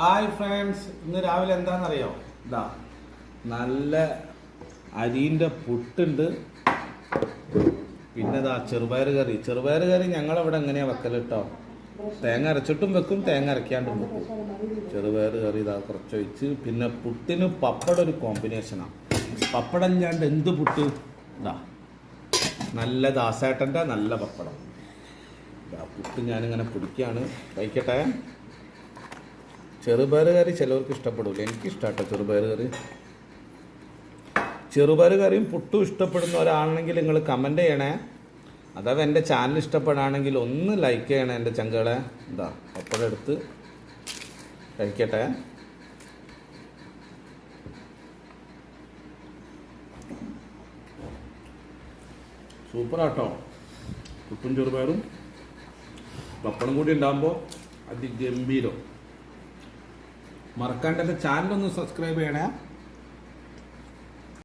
Hi friends, ഇന്ന് രാവിലെ എന്താണെന്നറിയോ? ഇതാ നല്ല അരിൻ്റെ പുട്ടുണ്ട്, പിന്നെ ഇതാ ചെറുപയർ കറി. ഞങ്ങളവിടെ എങ്ങനെയാണ് വെക്കൽ കേട്ടോ. തേങ്ങ അരച്ചിട്ടും വെക്കും, തേങ്ങ അരയ്ക്കാണ്ടും വെക്കും. ചെറുപയർ കറി ഇതാ കുറച്ചൊഴിച്ച്, പിന്നെ പുട്ടിന് പപ്പടം ഒരു കോമ്പിനേഷനാണ്. പപ്പടം ഇല്ലാണ്ട് എന്ത് പുട്ട്? ഇതാ നല്ല ദാസേട്ടൻ്റെ നല്ല പപ്പടം. ഇതാ പുട്ട് ഞാനിങ്ങനെ പിടിക്കുകയാണ്, കഴിക്കട്ടെ. ചെറുപയർ കറി ചിലവർക്ക് ഇഷ്ടപ്പെടില്ല, എനിക്കിഷ്ടമാട്ടോ ചെറുപയർ കറി. ചെറുപയർ കറിയും പുട്ടും ഇഷ്ടപ്പെടുന്ന ഒരാളാണെങ്കിൽ നിങ്ങൾ കമൻറ്റ് ചെയ്യണേ. അഥവാ എൻ്റെ ചാനൽ ഇഷ്ടപ്പെടുകയാണെങ്കിൽ ഒന്ന് ലൈക്ക് ചെയ്യണേ എൻ്റെ ചങ്കളെ. എന്താ പപ്പടം എടുത്ത് കഴിക്കട്ടെ. സൂപ്പറാട്ടോ, പുട്ടും ചെറുപയറും പപ്പടം കൂടി ഉണ്ടാകുമ്പോൾ അതിഗംഭീരം. മറക്കാണ്ട് എൻ്റെ ചാനലൊന്ന് സബ്സ്ക്രൈബ് ചെയ്യണേ.